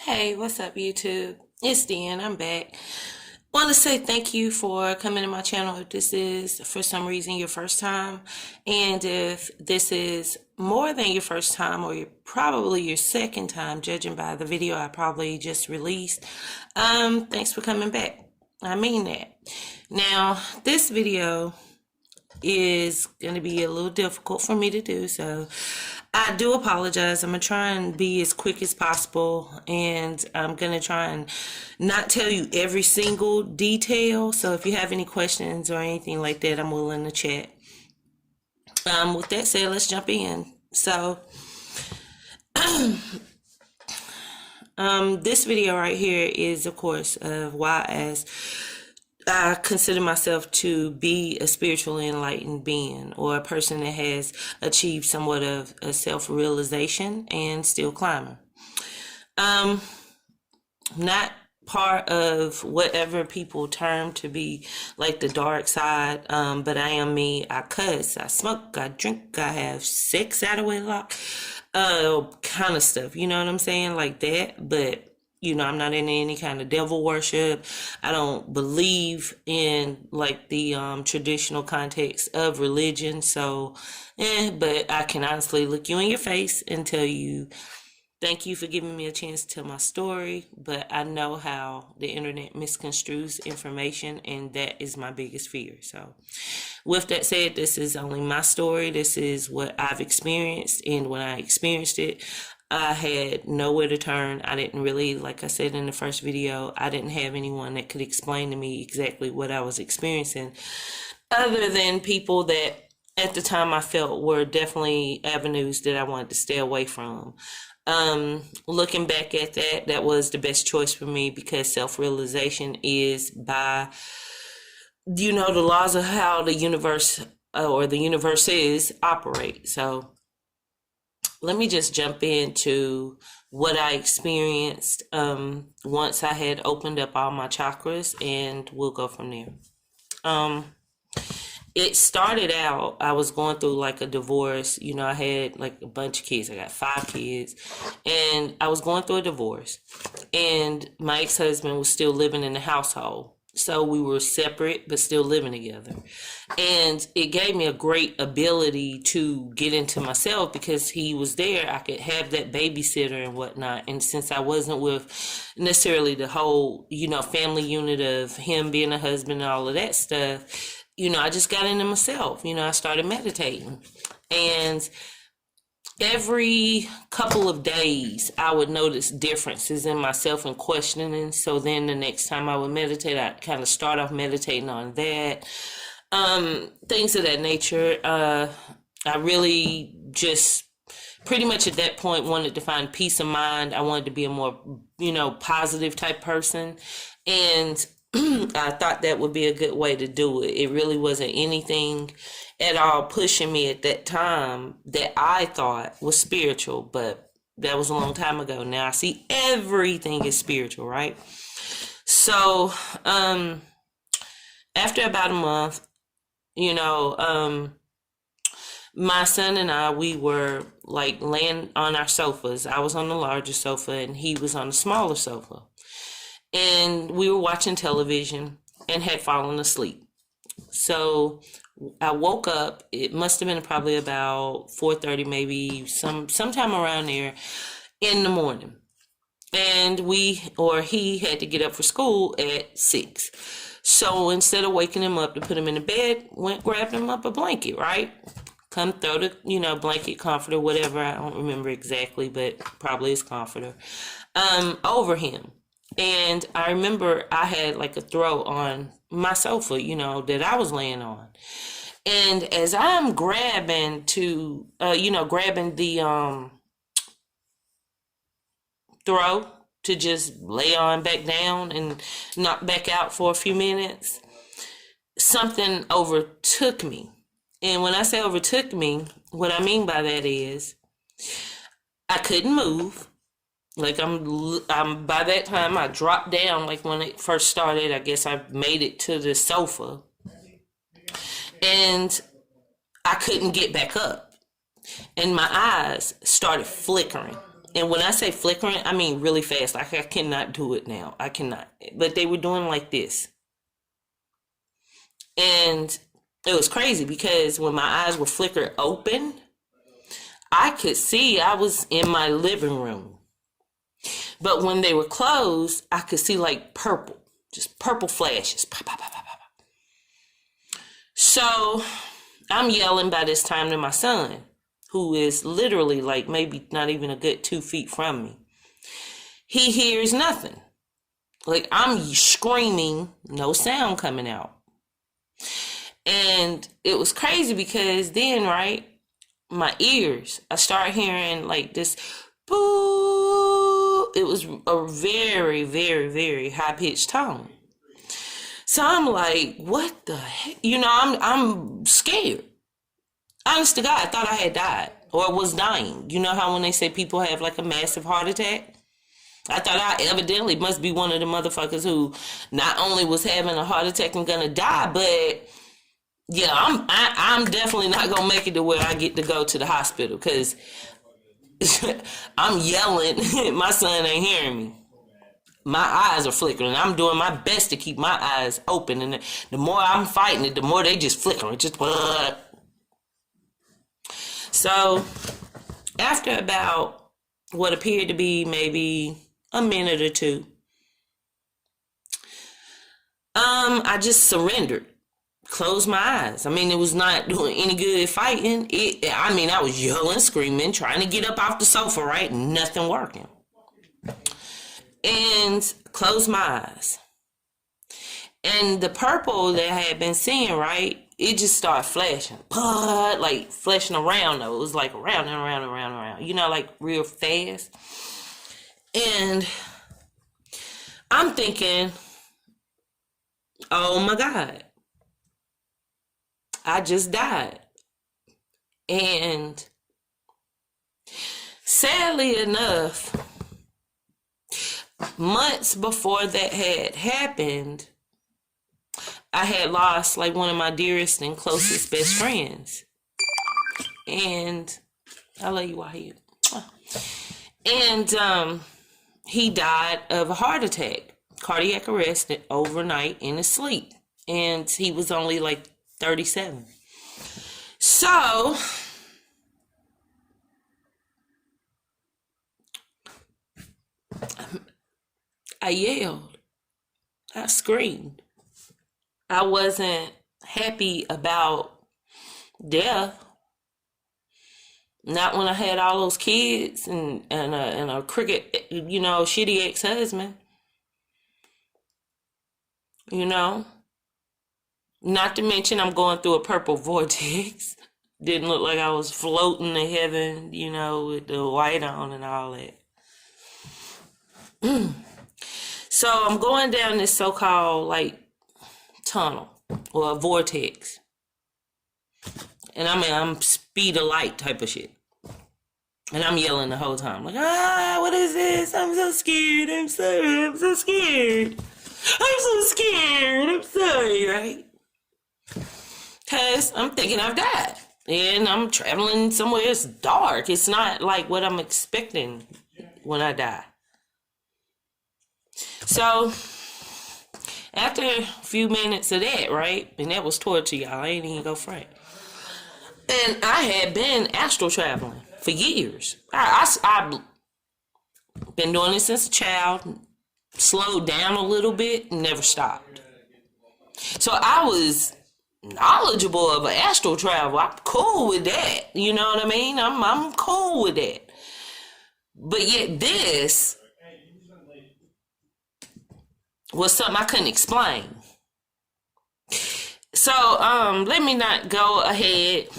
Hey, what's up, YouTube? It's Dan. I'm back. Want to say thank you for coming to my channel if this is, for some reason, your first time. And if this is more than your first time, or probably your second time, judging by the video I probably just released, thanks for coming back. I mean that. Now, this video is going to be a little difficult for me to do, so I do apologize. I'm going to try and be as quick as possible, and I'm going to try and not tell you every single detail. So if you have any questions or anything like that, I'm willing to chat. With that said, let's jump in. So this video right here is, of course, of why as I consider myself to be a spiritually enlightened being, or a person that has achieved somewhat of a self-realization and still climbing. Not part of whatever people term to be like the dark side, but I am me. I cuss, I smoke, I drink, I have sex out of wedlock, kind of stuff, you know what I'm saying, like that. But I'm not in any kind of devil worship. I don't believe in like the traditional context of religion. So, but I can honestly look you in your face and tell you, thank you for giving me a chance to tell my story. But I know how the internet misconstrues information, and that is my biggest fear. So, with that said, this is only my story. This is what I've experienced, and when I experienced it, I had nowhere to turn. I didn't really, like I said in the first video, I didn't have anyone that could explain to me exactly what I was experiencing, other than people that at the time I felt were definitely avenues that I wanted to stay away from. Looking back at that, that was the best choice for me, because self-realization is by, the laws of how the universe, or the universes operate. So let me just jump into what I experienced once I had opened up all my chakras, and we'll go from there. It started out, I was going through like a divorce. I had like a bunch of kids. I got 5 kids, and I was going through a divorce, and my ex-husband was still living in the household. So we were separate, but still living together. And it gave me a great ability to get into myself, because he was there. I could have that babysitter and whatnot. And since I wasn't with necessarily the whole, family unit of him being a husband and all of that stuff, I just got into myself. I started meditating. And every couple of days I would notice differences in myself and questioning. So then the next time I would meditate, I'd kind of start off meditating on that. Things of that nature. I really just pretty much at that point wanted to find peace of mind. I wanted to be a more, positive type person. And I thought that would be a good way to do it. It really wasn't anything at all pushing me at that time that I thought was spiritual, but that was a long time ago. Now I see everything is spiritual, right? So, after about a month, my son and I, we were like laying on our sofas. I was on the larger sofa and he was on the smaller sofa. And we were watching television and had fallen asleep. So I woke up. It must have been probably about 4:30, maybe sometime around there in the morning. And he had to get up for school at 6. So instead of waking him up to put him in the bed, grabbed him up a blanket, right? Come throw the, blanket, comforter, whatever. I don't remember exactly, but probably his comforter, over him. And I remember I had like a throw on my sofa, that I was laying on. And as I'm grabbing grabbing the throw to just lay on back down and knock back out for a few minutes, something overtook me. And when I say overtook me, what I mean by that is I couldn't move. Like I'm by that time I dropped down. Like when it first started, I guess I made it to the sofa, and I couldn't get back up, and my eyes started flickering. And when I say flickering, I mean really fast. Like I cannot do it now. I cannot. But they were doing like this. And it was crazy because when my eyes were flickered open, I could see I was in my living room. But when they were closed, I could see like purple, just purple flashes. Pop, pop, pop, pop, pop. So I'm yelling by this time to my son, who is literally like maybe not even a good 2 feet from me. He hears nothing. Like I'm screaming, no sound coming out. And it was crazy because then, right, my ears, I started hearing like this boo. It was a very, very, very high pitched tone. So I'm like, what the heck? You know, I'm scared. Honest to God, I thought I had died or was dying. You know how when they say people have like a massive heart attack? I thought I evidently must be one of the motherfuckers who not only was having a heart attack and gonna die, but yeah, I'm definitely not gonna make it to where I get to go to the hospital because I'm yelling. My son ain't hearing me. My eyes are flickering. I'm doing my best to keep my eyes open, and the more I'm fighting it, the more they just flickering. Just so after about what appeared to be maybe a minute or two, I just surrendered. Closed my eyes. I mean, it was not doing any good fighting. I was yelling, screaming, trying to get up off the sofa, right? Nothing working. And closed my eyes. And the purple that I had been seeing, right, it just started flashing. Like flashing around, though. It was like around and around and around and around. You know, like real fast. And I'm thinking, oh my God. I just died. And sadly enough, months before that had happened, I had lost like one of my dearest and closest best friends. And I love you, Wahid. And he died of a heart attack, cardiac arrest overnight in his sleep. And he was only like 37. So I yelled. I screamed. I wasn't happy about death. Not when I had all those kids and a cricket, shitty ex-husband. You know? Not to mention I'm going through a purple vortex. Didn't look like I was floating to heaven, with the white on and all that. So I'm going down this so-called like tunnel or a vortex. And I'm speed of light type of shit. And I'm yelling the whole time. Like, what is this? I'm so scared. I'm so scared. I'm so scared. I'm sorry, right? Because I'm thinking I've died. And I'm traveling somewhere it's dark. It's not like what I'm expecting when I die. So, after a few minutes of that, right? And that was torture, y'all. I ain't even go front. And I had been astral traveling for years. I've been doing this since a child. Slowed down a little bit, never stopped. So I was knowledgeable of an astral travel. I'm cool with that. You know what I mean? I'm cool with that. But yet this was something I couldn't explain. So let me not go ahead,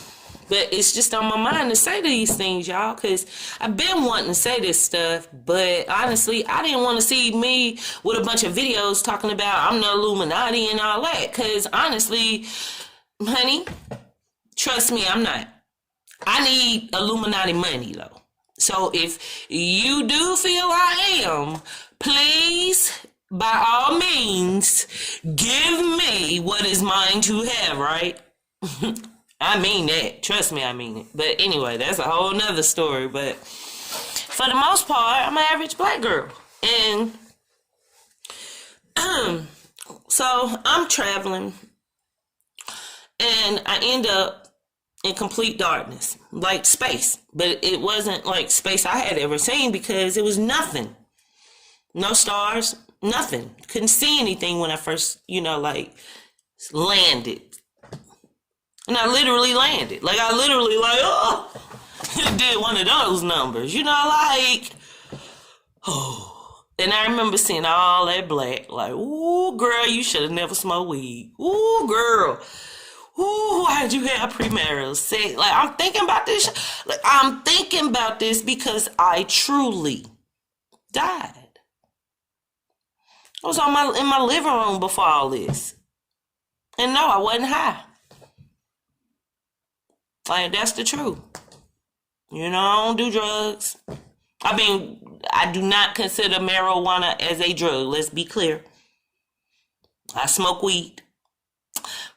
but it's just on my mind to say these things, y'all, because I've been wanting to say this stuff, but honestly, I didn't want to see me with a bunch of videos talking about I'm the Illuminati and all that, because honestly, honey, trust me, I'm not. I need Illuminati money, though. So if you do feel I am, please, by all means, give me what is mine to have, right? I mean that. Trust me, I mean it. But anyway, that's a whole nother story. But for the most part, I'm an average black girl. And so I'm traveling and I end up in complete darkness, like space. But it wasn't like space I had ever seen because it was nothing. No stars, nothing. Couldn't see anything when I first, like landed. And I literally landed. Like I literally did one of those numbers, And I remember seeing all that black, like, ooh, girl, you should have never smoked weed. Ooh, girl. Ooh, why'd you have premarital sex? Like, I'm thinking about this. Like, I'm thinking about this because I truly died. I was in my living room before all this. And no, I wasn't high. Like, that's the truth. I don't do drugs. I mean, I do not consider marijuana as a drug. Let's be clear. I smoke weed.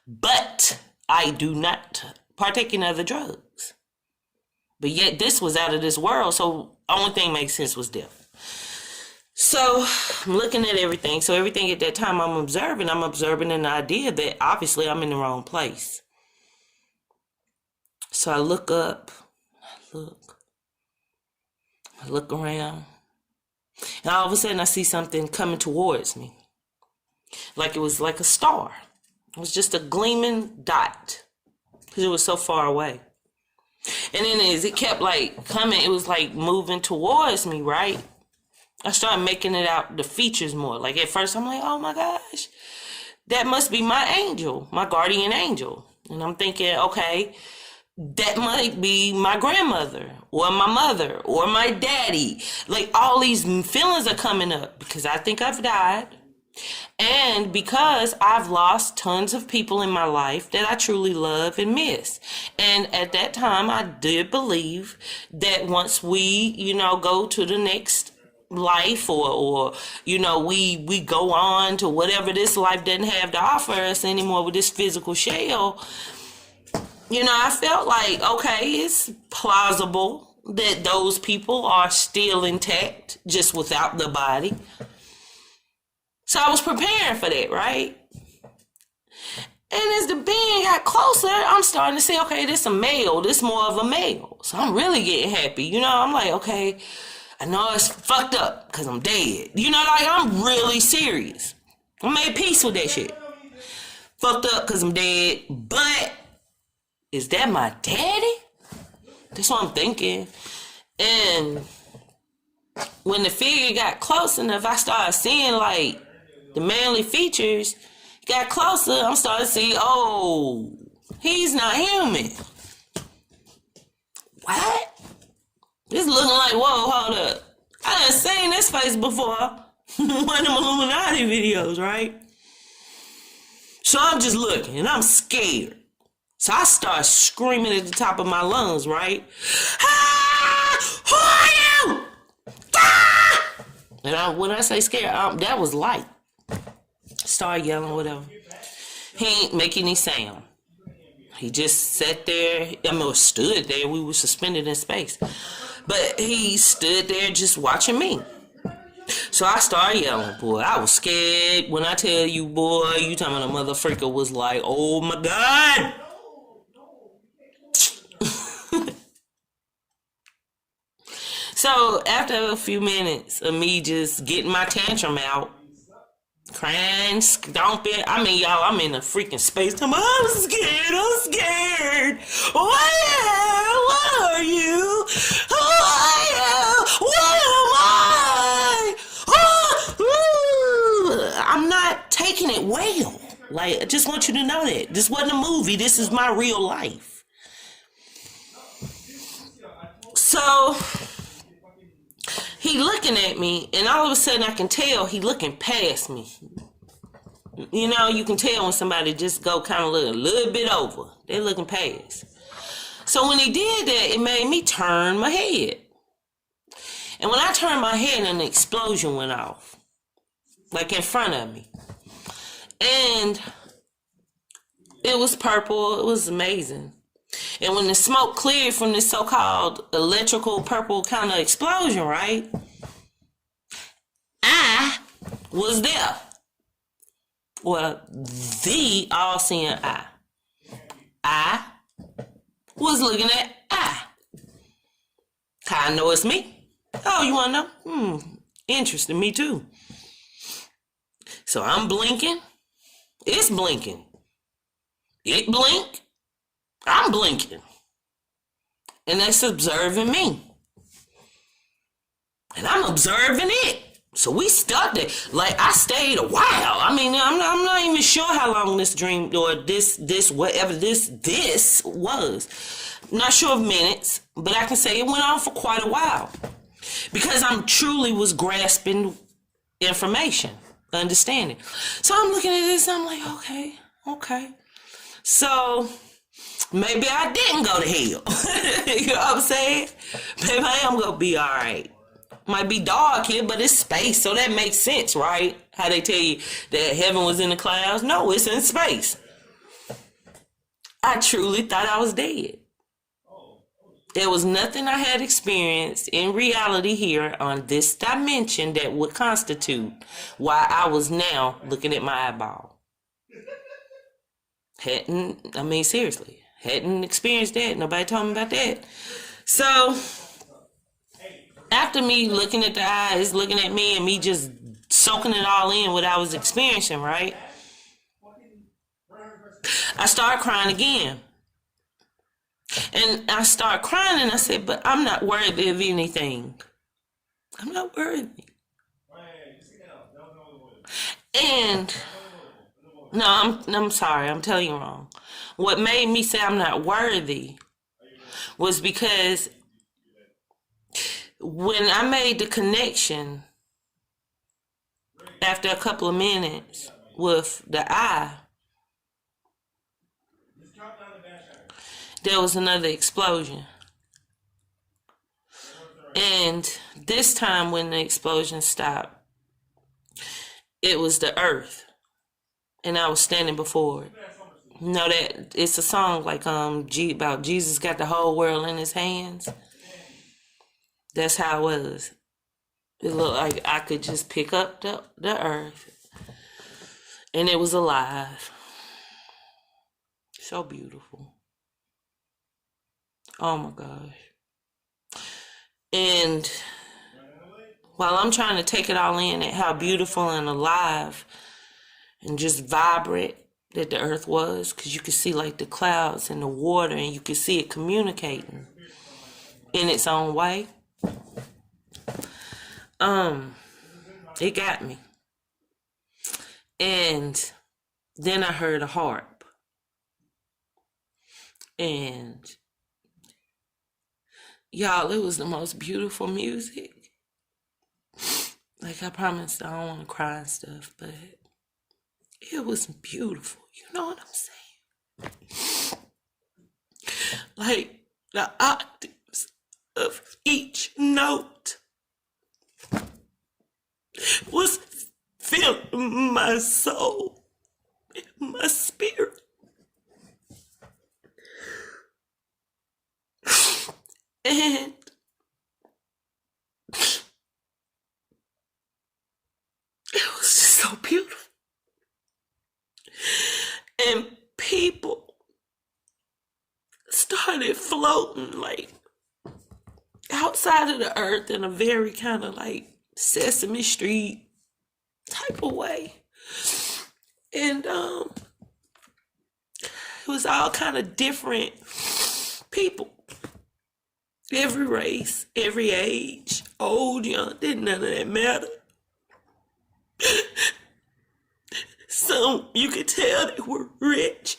But I do not partake in other drugs. But yet this was out of this world. So only thing makes sense was death. So I'm looking at everything. So everything at that time I'm observing an idea that obviously I'm in the wrong place. So I look up, I look around, and all of a sudden I see something coming towards me. Like it was like a star. It was just a gleaming dot because it was so far away. And then as it kept like coming, it was like moving towards me, right? I started making it out the features more. Like at first I'm like, oh my gosh, that must be my angel, my guardian angel. And I'm thinking, okay, that might be my grandmother or my mother or my daddy. Like all these feelings are coming up because I think I've died. And because I've lost tons of people in my life that I truly love and miss. And at that time, I did believe that once we, go to the next life or we go on to whatever this life doesn't have to offer us anymore with this physical shell, I felt like, okay, it's plausible that those people are still intact, just without the body. So I was preparing for that, right? And as the being got closer, I'm starting to say, okay, this a male. This more of a male. So I'm really getting happy. I'm like, okay, I know it's fucked up because I'm dead. Like I'm really serious. I made peace with that shit. Fucked up because I'm dead. But is that my daddy? That's what I'm thinking. And when the figure got close enough, I started seeing like the manly features got closer. I'm starting to see, oh, he's not human. What? This looking like, whoa, hold up. I done seen this face before. One of them Illuminati videos, right? So I'm just looking and I'm scared. So I start screaming at the top of my lungs, right? Ah! Who are you? Ah! And when I say scared, that was light. Start yelling, whatever. He ain't make any sound. He just sat there, stood there. We were suspended in space. But he stood there just watching me. So I started yelling, boy. I was scared. When I tell you, boy, you talking about a motherfucker was like, oh my God. So after a few minutes of me just getting my tantrum out, crying, stomping. I mean, y'all, I'm in a freaking space time. I'm scared. What are you? Who are you? What am I? I'm not taking it well. Like, I just want you to know that. This wasn't a movie. This is my real life. So he looking at me, and all of a sudden I can tell he looking past me. You can tell when somebody just go kind of look a little bit over. They're looking past. So when he did that, it made me turn my head. And when I turned my head, an explosion went off. Like in front of me. And it was purple. It was amazing. And when the smoke cleared from this so-called electrical purple kind of explosion, right? I was there. Well, the all-seeing eye. I was looking at I. How I know it's me? Oh, you want to know? Interesting, me too. So I'm blinking. It's blinking. It blink. I'm blinking. And it's observing me. And I'm observing it. So we stuck there. Like, I stayed a while. I mean, I'm not even sure how long this dream or this whatever this was. Not sure of minutes, but I can say it went on for quite a while. Because I'm truly was grasping information, understanding. So I'm looking at this, I'm like, okay. So maybe I didn't go to hell. You know what I'm saying? Maybe I am gonna be all right. Might be dark here, but it's space, so that makes sense, right? How they tell you that heaven was in the clouds? No, it's in space. I truly thought I was dead. There was nothing I had experienced in reality here on this dimension that would constitute why I was now looking at my eyeball. Seriously, hadn't experienced that. Nobody told me about that. So after me looking at the eyes, looking at me, and me just soaking it all in what I was experiencing, right? I started crying again. And I started crying and I said, but I'm not worthy of anything. I'm not worthy. And no, I'm sorry, I'm telling you wrong. What made me say I'm not worthy was because when I made the connection after a couple of minutes with the eye, there was another explosion. And this time when the explosion stopped, it was the earth. And I was standing before it. You know that it's a song like about Jesus got the whole world in his hands. That's how it was. It looked like I could just pick up the earth. And it was alive. So beautiful. Oh my gosh. And while I'm trying to take it all in at how beautiful and alive and just vibrant that the earth was, because you could see like the clouds and the water and you could see it communicating in its own way. It got me. And then I heard a harp. And y'all, it was the most beautiful music. Like, I promised I don't want to cry and stuff, but it was beautiful. You know what I'm saying? Like, the octaves of each note was filling my soul, my spirit. And it was just so beautiful. And people started floating like outside of the earth in a very kind of like Sesame Street type of way. And it was all kind of different people. Every race, every age, old, young, didn't none of that matter. Some, you could tell they were rich.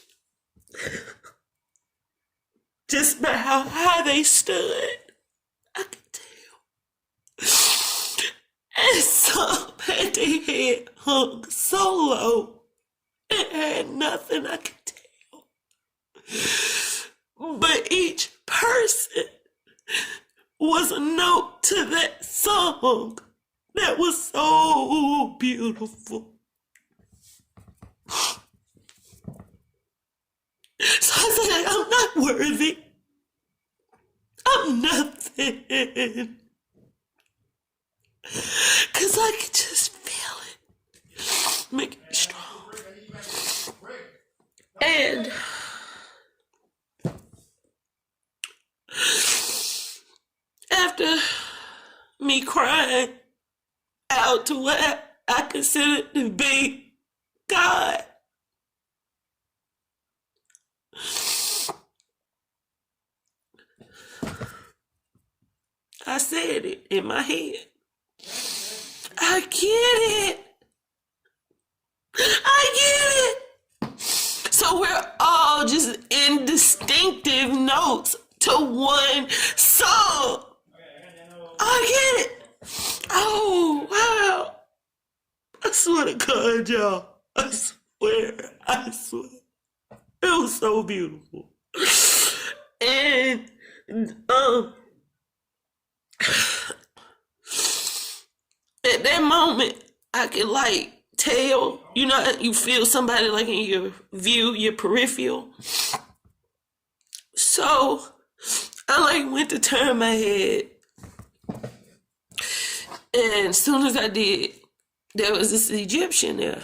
Just by how high they stood, I could tell. And some had their head hung so low, it had nothing I could tell. But each person was a note to that song that was so beautiful. So I said, I'm not worthy. I'm nothing. Cause I could just feel it. Make me strong. And after me crying out to what I considered to be God, I said it in my head. I get it. I get it. So we're all just in distinctive notes to one song. I get it. Oh, wow. I swear to God, y'all. I swear. It was so beautiful. And, at that moment, I could like tell, you know, you feel somebody like in your view, your peripheral. So I like went to turn my head, and as soon as I did, there was this Egyptian there,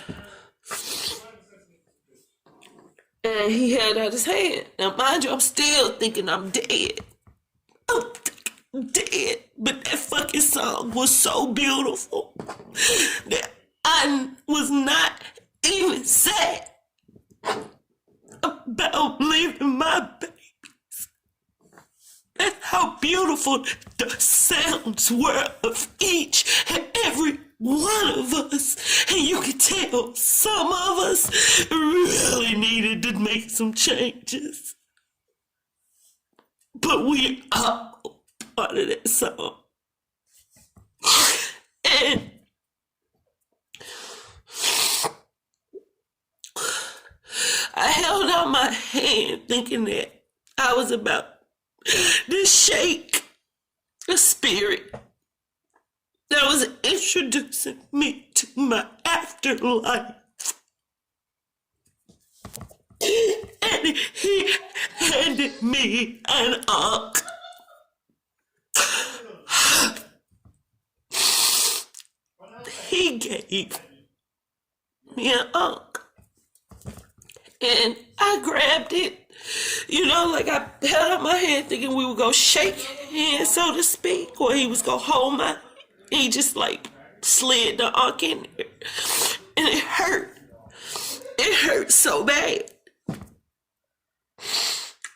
and he held out his hand. Now, mind you, I'm still thinking I'm dead. I'm dead, but that fucking song was so beautiful that I was not even sad about leaving my babies. That's how beautiful the sounds were of each and every one of us. And you could tell some of us really needed to make some changes. But we are part of that song. And I held out my hand thinking that I was about to shake a spirit that was introducing me to my afterlife. And he handed me an ankh. He gave me an ankh. And I grabbed it, you know, like I held up my hand thinking we would go shake hands, so to speak, or he was going to hold my hand. He just like slid the ankh in there. And it hurt. It hurt so bad.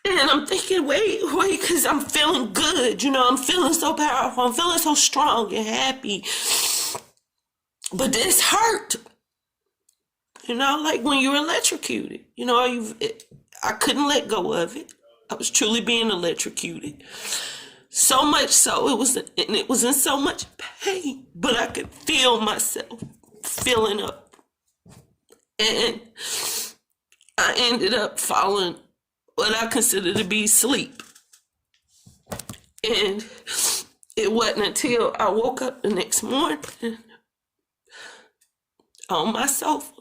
And I'm thinking, wait, because I'm feeling good, you know, I'm feeling so powerful, I'm feeling so strong and happy. But this hurt. You know, like when you're electrocuted, you know, I couldn't let go of it. I was truly being electrocuted. So much so, it was in so much pain, but I could feel myself filling up. And I ended up falling what I consider to be sleep. And it wasn't until I woke up the next morning on my sofa.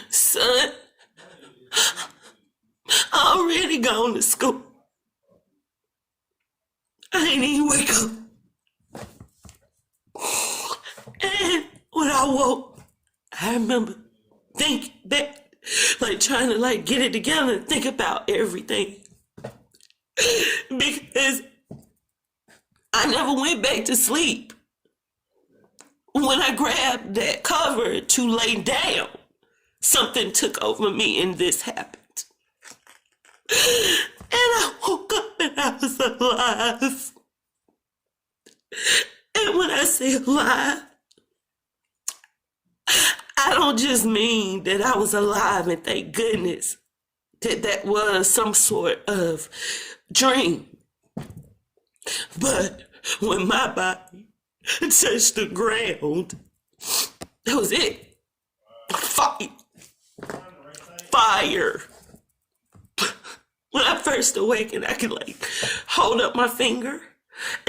Son, I already gone to school. I ain't even wake up. And when I woke, I remember thinking back, like trying to like get it together and think about everything. Because I never went back to sleep. When I grabbed that cover to lay down, something took over me and this happened. And I woke up and I was alive. And when I say alive, I don't just mean that I was alive and thank goodness that was some sort of dream. But when my body touched the ground, that was it. Fire. When I first awakened, I could like hold up my finger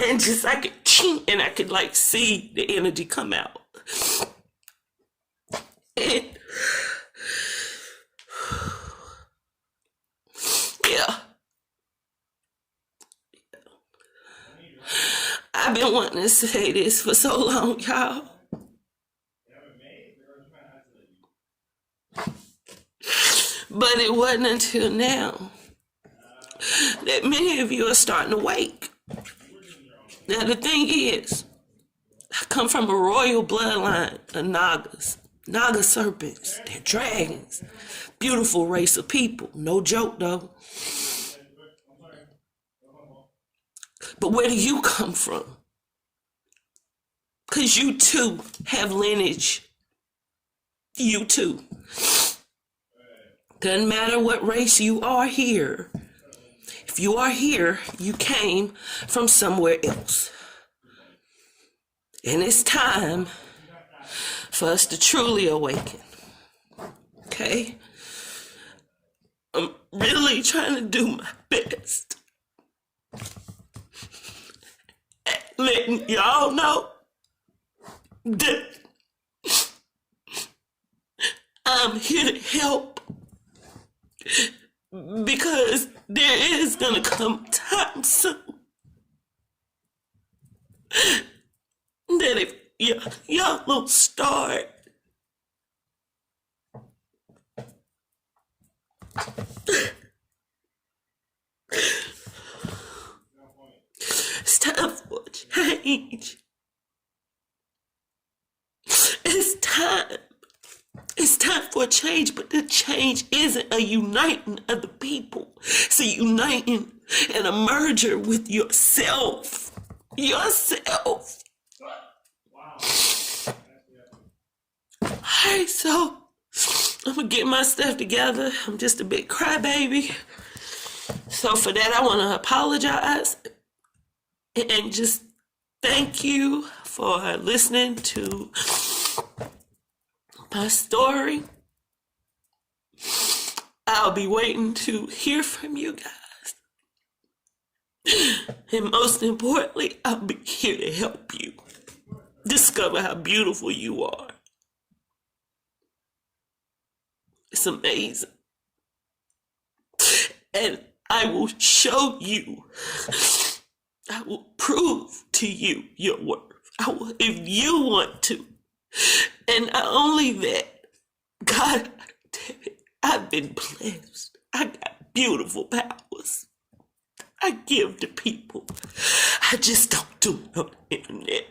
and just I could chink and I could like see the energy come out. And yeah, I've been wanting to say this for so long, y'all. But it wasn't until now that many of you are starting to wake. Now, the thing is, I come from a royal bloodline of Nagas. Naga serpents, they're dragons. Beautiful race of people. No joke, though. But where do you come from? Because you too have lineage. You too. Doesn't matter what race you are here. If you are here, you came from somewhere else. And it's time for us to truly awaken. Okay? I'm really trying to do my best at letting y'all know that I'm here to help, because there is gonna come time soon that if y'all don't start it's time for change. It's time for a change, but the change isn't a uniting of the people. It's a uniting and a merger with yourself. Yourself. Alright, so I'm gonna get my stuff together. I'm just a big crybaby. So for that, I want to apologize and just thank you for listening to my story. I'll be waiting to hear from you guys. And most importantly, I'll be here to help you discover how beautiful you are. It's amazing. And I will show you. I will prove to you your worth. I will, if you want to. And not only that, God damn it, I've been blessed. I got beautiful powers. I give to people. I just don't do it on the internet.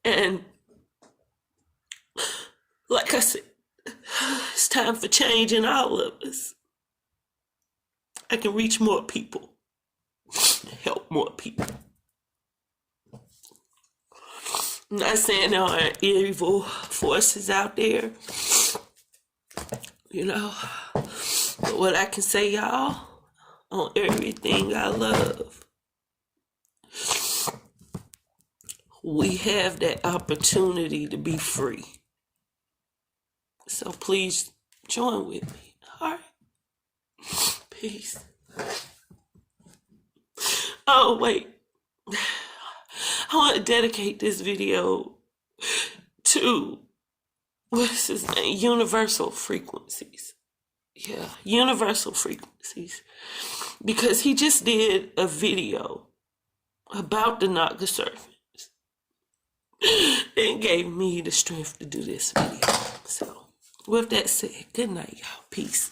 And like I said, it's time for change in all of us. I can reach more people, help more people. I'm not saying there aren't evil forces out there, you know, but what I can say, y'all, on everything I love, we have that opportunity to be free. So please join with me, all right? Peace. Oh, wait. I want to dedicate this video to, what's his name? Universal Frequencies. Yeah, Universal Frequencies. Because he just did a video about the Naga serpents. It gave me the strength to do this video. So, with that said, good night, y'all. Peace.